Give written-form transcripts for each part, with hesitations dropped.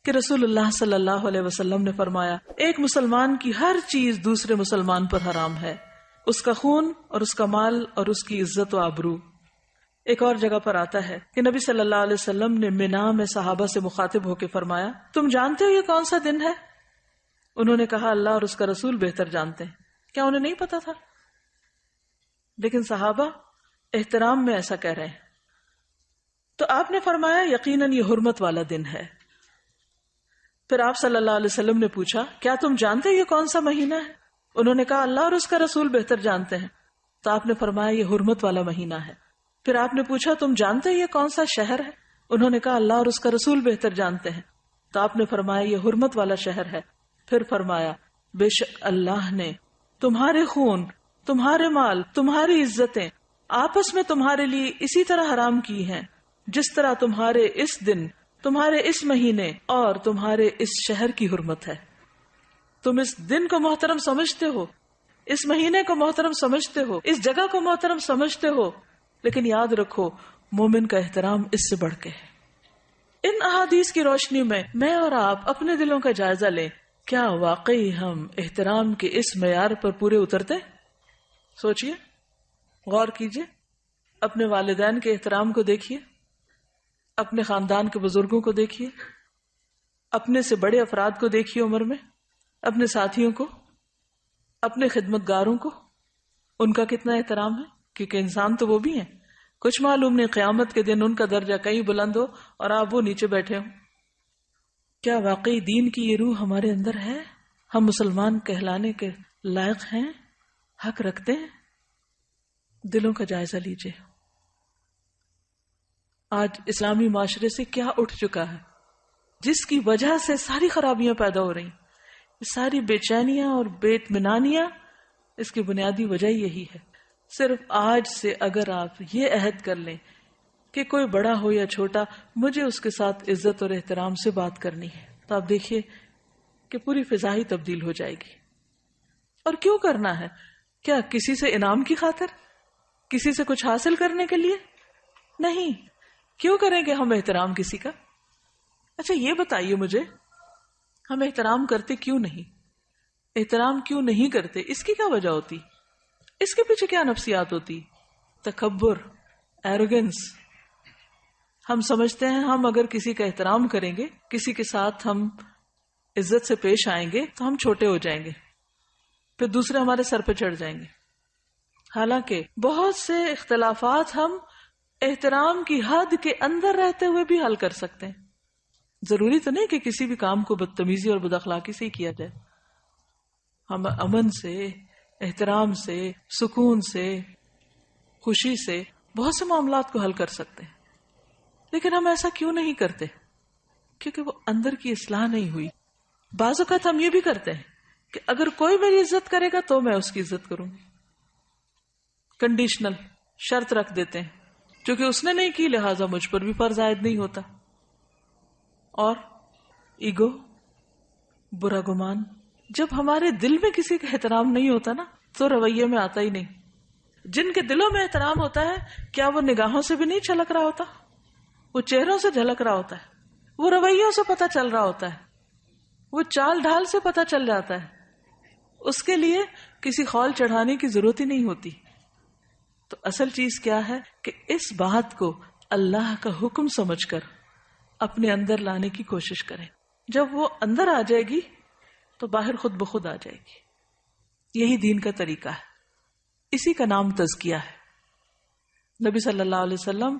کہ رسول اللہ صلی اللہ علیہ وسلم نے فرمایا ایک مسلمان کی ہر چیز دوسرے مسلمان پر حرام ہے، اس کا خون اور اس کا مال اور اس کی عزت و آبرو۔ ایک اور جگہ پر آتا ہے کہ نبی صلی اللہ علیہ وسلم نے منا میں صحابہ سے مخاطب ہو کے فرمایا تم جانتے ہو یہ کون سا دن ہے؟ انہوں نے کہا اللہ اور اس کا رسول بہتر جانتے ہیں۔ کیا انہیں نہیں پتا تھا؟ لیکن صحابہ احترام میں ایسا کہہ رہے ہیں۔ تو آپ نے فرمایا یقیناً یہ حرمت والا دن ہے۔ پھر آپ صلی اللہ علیہ وسلم نے پوچھا کیا تم جانتے ہو یہ کون سا مہینہ ہے؟ انہوں نے کہا اللہ اور اس کا رسول بہتر جانتے ہیں۔ تو آپ نے فرمایا یہ حرمت والا مہینہ ہے۔ پھر آپ نے پوچھا تم جانتے ہو یہ کون سا شہر ہے؟ انہوں نے کہا اللہ اور اس کا رسول بہتر جانتے ہیں۔ تو آپ نے فرمایا یہ حرمت والا شہر ہے۔ پھر فرمایا بے شک اللہ نے تمہارے خون، تمہارے مال، تمہاری عزتیں آپس میں تمہارے لیے اسی طرح حرام کی ہیں جس طرح تمہارے اس دن، تمہارے اس مہینے اور تمہارے اس شہر کی حرمت ہے۔ تم اس دن کو محترم سمجھتے ہو، اس مہینے کو محترم سمجھتے ہو، اس جگہ کو محترم سمجھتے ہو، لیکن یاد رکھو مومن کا احترام اس سے بڑھ کے ہے۔ ان احادیث کی روشنی میں اور آپ اپنے دلوں کا جائزہ لیں، کیا واقعی ہم احترام کے اس معیار پر پورے اترتے؟ سوچئے، غور کیجئے، اپنے والدین کے احترام کو دیکھیے، اپنے خاندان کے بزرگوں کو دیکھیے، اپنے سے بڑے افراد کو دیکھیے عمر میں، اپنے ساتھیوں کو، اپنے خدمتگاروں کو، ان کا کتنا احترام ہے؟ کیونکہ انسان تو وہ بھی ہیں، کچھ معلوم نہیں قیامت کے دن ان کا درجہ کہیں بلند ہو اور آپ وہ نیچے بیٹھے ہوں۔ کیا واقعی دین کی یہ روح ہمارے اندر ہے؟ ہم مسلمان کہلانے کے لائق ہیں؟ حق رکھتے ہیں؟ دلوں کا جائزہ لیجئے۔ آج اسلامی معاشرے سے کیا اٹھ چکا ہے جس کی وجہ سے ساری خرابیاں پیدا ہو رہی ہیں، ساری بے چینیاں اور بے اطمینانیاں، اس کی بنیادی وجہ یہی ہے۔ صرف آج سے اگر آپ یہ عہد کر لیں کہ کوئی بڑا ہو یا چھوٹا مجھے اس کے ساتھ عزت اور احترام سے بات کرنی ہے، تو آپ دیکھیے کہ پوری فضا ہی تبدیل ہو جائے گی۔ اور کیوں کرنا ہے؟ کیا کسی سے انعام کی خاطر؟ کسی سے کچھ حاصل کرنے کے لیے؟ نہیں۔ کیوں کریں گے ہم احترام کسی کا؟ اچھا یہ بتائیے مجھے، ہم احترام کرتے کیوں نہیں؟ احترام کیوں نہیں کرتے؟ اس کی کیا وجہ ہوتی؟ اس کے پیچھے کیا نفسیات ہوتی؟ تکبر، ایروگنس۔ ہم سمجھتے ہیں ہم اگر کسی کا احترام کریں گے، کسی کے ساتھ ہم عزت سے پیش آئیں گے تو ہم چھوٹے ہو جائیں گے، پھر دوسرے ہمارے سر پہ چڑھ جائیں گے۔ حالانکہ بہت سے اختلافات ہم احترام کی حد کے اندر رہتے ہوئے بھی حل کر سکتے ہیں۔ ضروری تو نہیں کہ کسی بھی کام کو بدتمیزی اور بد اخلاقی سے ہی کیا جائے۔ ہم امن سے، احترام سے، سکون سے، خوشی سے بہت سے معاملات کو حل کر سکتے ہیں، لیکن ہم ایسا کیوں نہیں کرتے؟ کیونکہ وہ اندر کی اصلاح نہیں ہوئی۔ بعض اوقات ہم یہ بھی کرتے ہیں کہ اگر کوئی میری عزت کرے گا تو میں اس کی عزت کروں گی، کنڈیشنل شرط رکھ دیتے ہیں، کیونکہ اس نے نہیں کی لہٰذا مجھ پر بھی فرض عائد نہیں ہوتا۔ اور ایگو، برا گمان، جب ہمارے دل میں کسی کا احترام نہیں ہوتا نا تو رویے میں آتا ہی نہیں۔ جن کے دلوں میں احترام ہوتا ہے کیا وہ نگاہوں سے بھی نہیں چھلک رہا ہوتا؟ وہ چہروں سے جھلک رہا ہوتا ہے، وہ رویوں سے پتہ چل رہا ہوتا ہے، وہ چال ڈھال سے پتہ چل جاتا ہے۔ اس کے لیے کسی خول چڑھانے کی ضرورت ہی نہیں ہوتی۔ تو اصل چیز کیا ہے کہ اس بات کو اللہ کا حکم سمجھ کر اپنے اندر لانے کی کوشش کریں۔ جب وہ اندر آ جائے گی تو باہر خود بخود آ جائے گی۔ یہی دین کا طریقہ ہے، اسی کا نام تزکیہ ہے۔ نبی صلی اللہ علیہ وسلم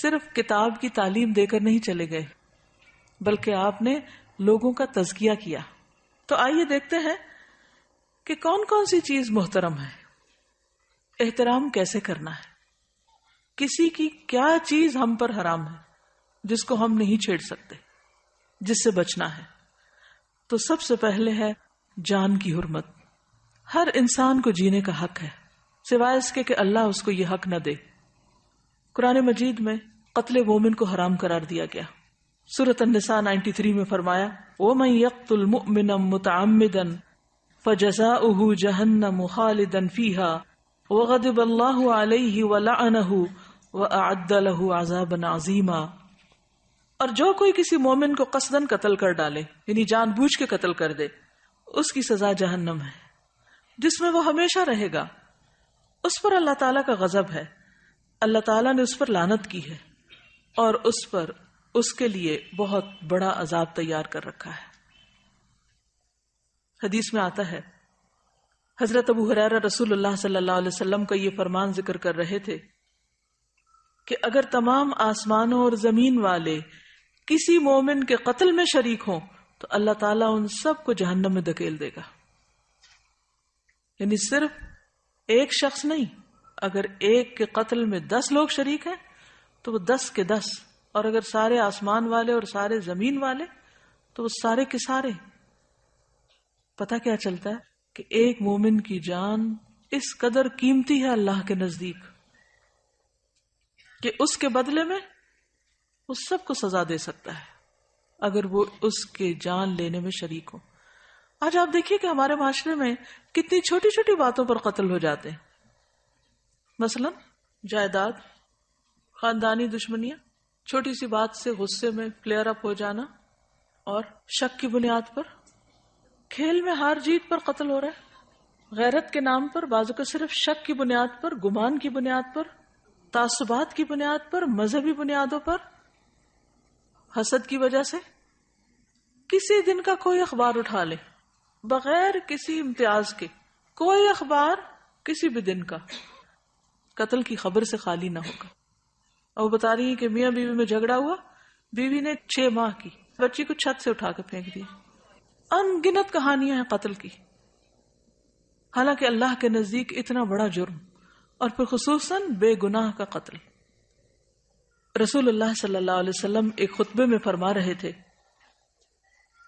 صرف کتاب کی تعلیم دے کر نہیں چلے گئے، بلکہ آپ نے لوگوں کا تزکیہ کیا۔ تو آئیے دیکھتے ہیں کہ کون کون سی چیز محترم ہے، احترام کیسے کرنا ہے، کسی کی کیا چیز ہم پر حرام ہے جس کو ہم نہیں چھیڑ سکتے، جس سے بچنا ہے۔ تو سب سے پہلے ہے جان کی حرمت۔ ہر انسان کو جینے کا حق ہے سوائے اس کے کہ اللہ اس کو یہ حق نہ دے۔ قرآن مجید میں قتل مومن کو حرام قرار دیا گیا۔ سورۃ النساء 93 میں فرمایا وَمَن يَقْتُلْ مُؤْمِنًا مُتَعَمِّدًا فَجَزَاؤُهُ جَهَنَّمُ خَالِدًا فِيهَا وَغَضِبَ اللَّهُ عَلَيْهِ وَلَعَنَهُ وَأَعَدَّ لَهُ عَذَابًا عَظِيمًا۔ اور جو کوئی کسی مومن کو قصدن قتل کر ڈالے یعنی جان بوجھ کے قتل کر دے، اس کی سزا جہنم ہے جس میں وہ ہمیشہ رہے گا. اس پر اللہ تعالیٰ کا غضب ہے، اللہ تعالیٰ نے اس پر لعنت کی ہے اور اس پر اس کے لیے بہت بڑا عذاب تیار کر رکھا ہے. حدیث میں آتا ہے حضرت ابو ہریرہ رسول اللہ صلی اللہ علیہ وسلم کا یہ فرمان ذکر کر رہے تھے کہ اگر تمام آسمانوں اور زمین والے کسی مومن کے قتل میں شریک ہوں تو اللہ تعالیٰ ان سب کو جہنم میں دھکیل دے گا. یعنی صرف ایک شخص نہیں، اگر ایک کے قتل میں 10 لوگ شریک ہیں تو وہ 10 کے 10، اور اگر سارے آسمان والے اور سارے زمین والے تو وہ سارے کے سارے. پتہ کیا چلتا ہے کہ ایک مومن کی جان اس قدر قیمتی ہے اللہ کے نزدیک کہ اس کے بدلے میں اس سب کو سزا دے سکتا ہے اگر وہ اس کے جان لینے میں شریک ہو. آج آپ دیکھیے کہ ہمارے معاشرے میں کتنی چھوٹی چھوٹی باتوں پر قتل ہو جاتے ہیں، مثلا جائیداد، خاندانی دشمنیاں، چھوٹی سی بات سے غصے میں فلیئر اپ ہو جانا، اور شک کی بنیاد پر کھیل میں ہار جیت پر قتل ہو رہا ہے، غیرت کے نام پر، بعض اوقات صرف شک کی بنیاد پر، گمان کی بنیاد پر، تعصبات کی بنیاد پر، مذہبی بنیادوں پر، حسد کی وجہ سے. کسی دن کا کوئی اخبار اٹھا لے بغیر کسی امتیاز کے، کوئی اخبار کسی بھی دن کا قتل کی خبر سے خالی نہ ہوگا. اور وہ بتا رہی ہے کہ میاں بیوی میں جھگڑا ہوا، بیوی نے 6 ماہ کی بچی کو چھت سے اٹھا کے پھینک دیا. ان گنت کہانیاں ہیں قتل کی، حالانکہ اللہ کے نزدیک اتنا بڑا جرم، اور پھر خصوصاً بے گناہ کا قتل. رسول اللہ صلی اللہ علیہ وسلم ایک خطبے میں فرما رہے تھے،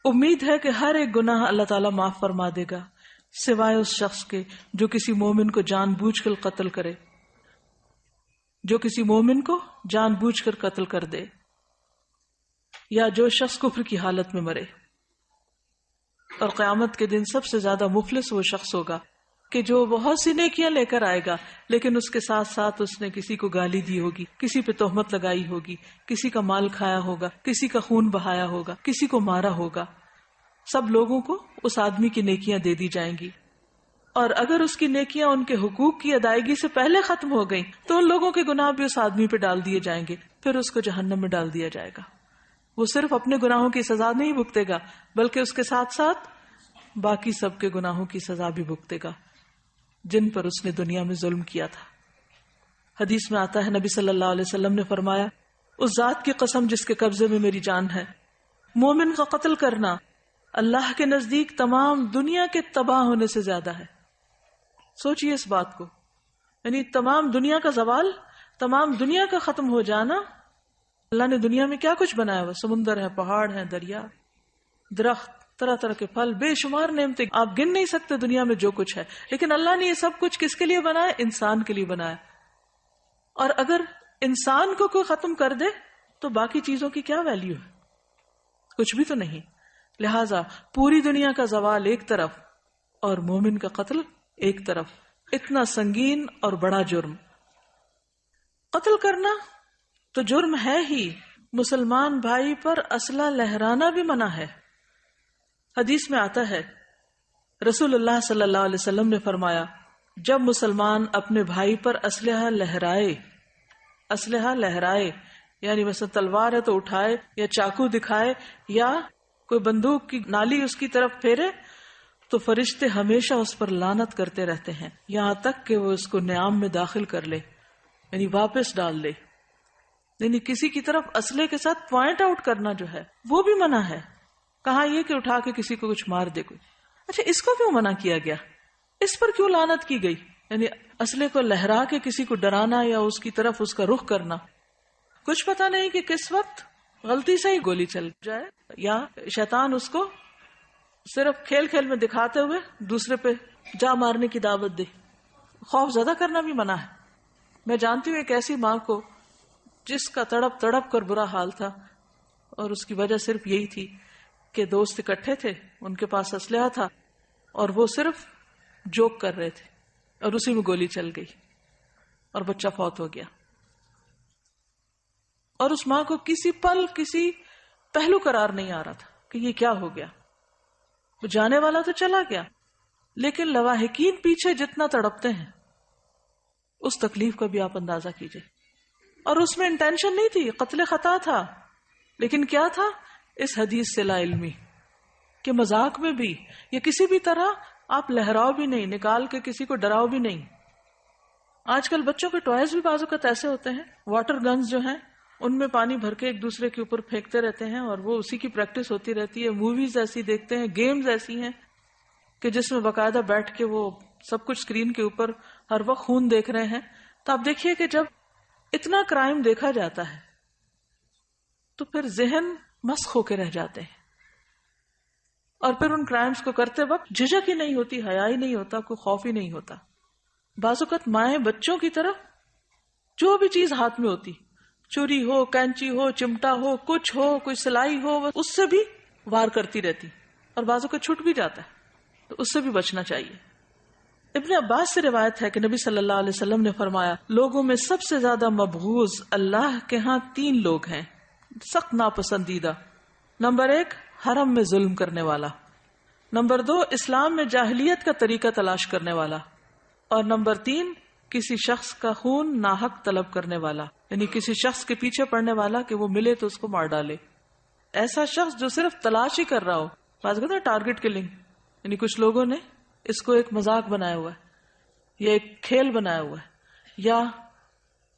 امید ہے کہ ہر ایک گناہ اللہ تعالیٰ معاف فرما دے گا سوائے اس شخص کے جو کسی مومن کو جان بوجھ کر قتل کرے، جو کسی مومن کو جان بوجھ کر قتل کر دے، یا جو شخص کفر کی حالت میں مرے. اور قیامت کے دن سب سے زیادہ مفلس وہ شخص ہوگا کہ جو بہت سی نیکیاں لے کر آئے گا لیکن اس کے ساتھ ساتھ اس نے کسی کو گالی دی ہوگی، کسی پہ تہمت لگائی ہوگی، کسی کا مال کھایا ہوگا، کسی کا خون بہایا ہوگا، کسی کو مارا ہوگا. سب لوگوں کو اس آدمی کی نیکیاں دے دی جائیں گی، اور اگر اس کی نیکیاں ان کے حقوق کی ادائیگی سے پہلے ختم ہو گئیں تو ان لوگوں کے گناہ بھی اس آدمی پہ ڈال دیے جائیں گے، پھر اس کو جہنم میں ڈال دیا جائے گا. وہ صرف اپنے گناہوں کی سزا نہیں بھگتے گا بلکہ اس کے ساتھ ساتھ باقی سب کے گناہوں کی سزا بھی بھگتے گا جن پر اس نے دنیا میں ظلم کیا تھا. حدیث میں آتا ہے نبی صلی اللہ علیہ وسلم نے فرمایا، اس ذات کی قسم جس کے قبضے میں میری جان ہے، مومن کا قتل کرنا اللہ کے نزدیک تمام دنیا کے تباہ ہونے سے زیادہ ہے. سوچئے اس بات کو، یعنی تمام دنیا کا زوال، تمام دنیا کا ختم ہو جانا. اللہ نے دنیا میں کیا کچھ بنایا ہوا، سمندر ہے، پہاڑ ہیں، دریا، درخت، طرح طرح کے پھل، بے شمار نعمتیں، آپ گن نہیں سکتے دنیا میں جو کچھ ہے. لیکن اللہ نے یہ سب کچھ کس کے لیے بنایا؟ انسان کے لیے بنایا. اور اگر انسان کو کوئی ختم کر دے تو باقی چیزوں کی کیا ویلیو ہے؟ کچھ بھی تو نہیں. لہذا پوری دنیا کا زوال ایک طرف اور مومن کا قتل ایک طرف، اتنا سنگین اور بڑا جرم. قتل کرنا تو جرم ہے ہی، مسلمان بھائی پر اسلحہ لہرانا بھی منع ہے. حدیث میں آتا ہے رسول اللہ صلی اللہ علیہ وسلم نے فرمایا، جب مسلمان اپنے بھائی پر اسلحہ لہرائے یعنی مثلا تلوار ہے تو اٹھائے یا چاقو دکھائے یا کوئی بندوق کی نالی اس کی طرف پھیرے، تو فرشتے ہمیشہ اس پر لعنت کرتے رہتے ہیں یہاں تک کہ وہ اس کو نیام میں داخل کر لے، یعنی واپس ڈال لے. یعنی کسی کی طرف اسلحے کے ساتھ پوائنٹ آؤٹ کرنا جو ہے وہ بھی منع ہے. کہاں یہ کہ اٹھا کے کسی کو کچھ مار دے کوئی. اچھا، اس کو کیوں منع کیا گیا؟ اس پر کیوں لعنت کی گئی؟ یعنی اسلحے کو لہرا کے کسی کو ڈرانا یا اس کی طرف اس کا رخ کرنا. کچھ پتہ نہیں کہ کس وقت غلطی سے ہی گولی چل جائے یا شیطان اس کو صرف کھیل کھیل میں دکھاتے ہوئے دوسرے پہ جا مارنے کی دعوت دے. خوف زدہ کرنا بھی منع ہے. میں جانتی ہوں ایک ایسی ماں کو جس کا تڑپ تڑپ کر برا حال تھا اور اس کی وجہ صرف یہی تھی کہ دوست اکٹھے تھے، ان کے پاس اسلحہ تھا اور وہ صرف جوک کر رہے تھے اور اسی میں گولی چل گئی اور بچہ فوت ہو گیا. اور اس ماں کو کسی پل کسی پہلو قرار نہیں آ رہا تھا کہ یہ کیا ہو گیا. وہ جانے والا تو چلا گیا، لیکن لواحقین پیچھے جتنا تڑپتے ہیں اس تکلیف کا بھی آپ اندازہ کیجئے. اور اس میں انٹینشن نہیں تھی، قتل خطا تھا، لیکن کیا تھا؟ اس حدیث سے لا علمی کہ مذاق میں بھی یا کسی بھی طرح آپ لہراؤ بھی نہیں، نکال کے کسی کو ڈراؤ بھی نہیں. آج کل بچوں کے ٹوائز بھی بعض اوقات ایسے ہوتے ہیں، واٹر گنز جو ہیں ان میں پانی بھر کے ایک دوسرے کے اوپر پھینکتے رہتے ہیں اور وہ اسی کی پریکٹس ہوتی رہتی ہے. موویز ایسی دیکھتے ہیں، گیمز ایسی ہیں کہ جس میں باقاعدہ بیٹھ کے وہ سب کچھ اسکرین کے اوپر ہر وقت خون دیکھ رہے ہیں. تو آپ دیکھیے کہ جب اتنا کرائم دیکھا جاتا ہے تو پھر ذہن مسخ ہو کے رہ جاتے ہیں، اور پھر ان کرائمز کو کرتے وقت جھجک ہی نہیں ہوتی، حیا ہی نہیں ہوتا، کوئی خوف ہی نہیں ہوتا. بعض اوقات مائیں بچوں کی طرف جو بھی چیز ہاتھ میں ہوتی، چوری ہو، کینچی ہو، چمٹا ہو، کچھ ہو، کوئی سلائی ہو، اس سے بھی وار کرتی رہتی، اور بعض اوقات چھٹ بھی جاتا ہے، تو اس سے بھی بچنا چاہیے. ابن عباس سے روایت ہے کہ نبی صلی اللہ علیہ وسلم نے فرمایا، لوگوں میں سب سے زیادہ مبغوض اللہ کے ہاں 3 لوگ ہیں، سخت ناپسندیدہ. نمبر 1 حرم میں ظلم کرنے والا، نمبر 2 اسلام میں جاہلیت کا طریقہ تلاش کرنے والا، اور نمبر 3 کسی شخص کا خون ناحق طلب کرنے والا، یعنی کسی شخص کے پیچھے پڑنے والا کہ وہ ملے تو اس کو مار ڈالے. ایسا شخص جو صرف تلاش ہی کر رہا ہو، بات کہتے ہیں ٹارگٹ کلنگ، یعنی کچھ لوگوں نے اس کو ایک مذاق بنایا ہوا ہے یا ایک کھیل بنایا ہوا ہے، یا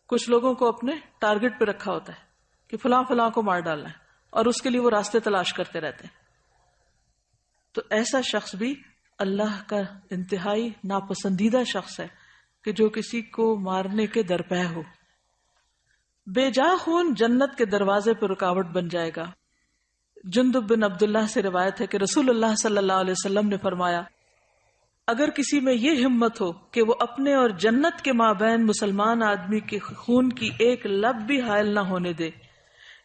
کچھ لوگوں کو اپنے ٹارگٹ پہ رکھا ہوتا ہے کہ فلاں فلاں کو مار ڈالنا ہے، اور اس کے لیے وہ راستے تلاش کرتے رہتے ہیں. تو ایسا شخص بھی اللہ کا انتہائی ناپسندیدہ شخص ہے کہ جو کسی کو مارنے کے درپے ہو. بے جا خون جنت کے دروازے پر رکاوٹ بن جائے گا. جندب بن عبداللہ سے روایت ہے کہ رسول اللہ صلی اللہ علیہ وسلم نے فرمایا، اگر کسی میں یہ ہمت ہو کہ وہ اپنے اور جنت کے مابین مسلمان آدمی کے خون کی ایک لب بھی حائل نہ ہونے دے،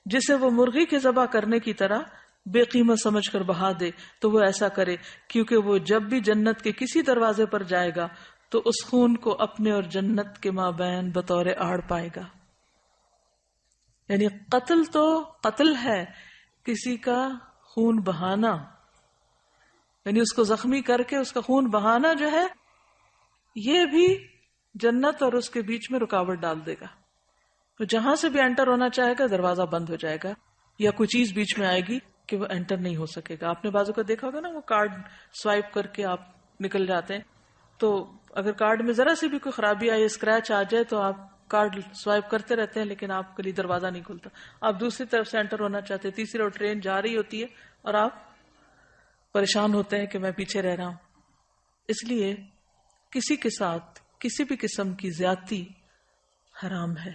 جسے وہ مرغی کے ذبح کرنے کی طرح بے قیمت سمجھ کر بہا دے، تو وہ ایسا کرے، کیونکہ وہ جب بھی جنت کے کسی دروازے پر جائے گا تو اس خون کو اپنے اور جنت کے مابین بطور آڑ پائے گا. یعنی قتل تو قتل ہے، کسی کا خون بہانا، یعنی اس کو زخمی کر کے اس کا خون بہانا جو ہے، یہ بھی جنت اور اس کے بیچ میں رکاوٹ ڈال دے گا. تو جہاں سے بھی انٹر ہونا چاہے گا دروازہ بند ہو جائے گا، یا کوئی چیز بیچ میں آئے گی کہ وہ انٹر نہیں ہو سکے گا. آپ نے بازو کا دیکھا ہوگا نا، وہ کارڈ سوائپ کر کے آپ نکل جاتے ہیں، تو اگر کارڈ میں ذرا سی بھی کوئی خرابی آئے، اسکریچ آ جائے، تو آپ کارڈ سوائپ کرتے رہتے ہیں لیکن آپ کے لیے دروازہ نہیں کھلتا. آپ دوسری طرف سے انٹر ہونا چاہتے ہیں، تیسری اور ٹرین جا رہی ہوتی ہے اور آپ پریشان ہوتے ہیں کہ میں پیچھے رہ رہا ہوں. اس لیے کسی کے ساتھ کسی بھی قسم کی زیادتی حرام ہے.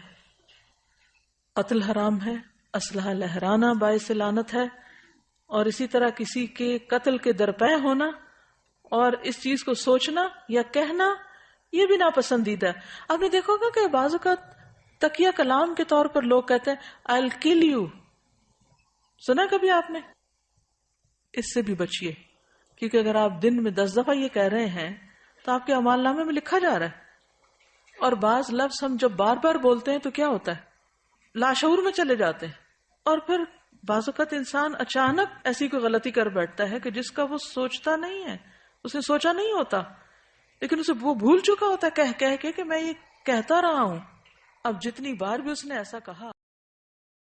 قتل حرام ہے، اسلحہ لہرانا باعث لعنت ہے، اور اسی طرح کسی کے قتل کے درپے ہونا اور اس چیز کو سوچنا یا کہنا، یہ بھی ناپسندیدہ ہے. آپ نے دیکھا ہوگا کہ بعض اوقات تکیہ کلام کے طور پر لوگ کہتے ہیں I'll kill you. سنا کبھی آپ نے؟ اس سے بھی بچیے، کیونکہ اگر آپ دن میں 10 دفعہ یہ کہہ رہے ہیں تو آپ کے اعمال نامے میں لکھا جا رہا ہے. اور بعض لفظ ہم جب بار بار بولتے ہیں تو کیا ہوتا ہے، لاشعور میں چلے جاتے ہیں، اور پھر بعض اوقات انسان اچانک ایسی کوئی غلطی کر بیٹھتا ہے کہ جس کا وہ سوچتا نہیں ہے، اس نے سوچا نہیں ہوتا، لیکن اسے وہ بھول چکا ہوتا ہے کہہ کہہ کے کہ میں یہ کہتا رہا ہوں. اب جتنی بار بھی اس نے ایسا کہا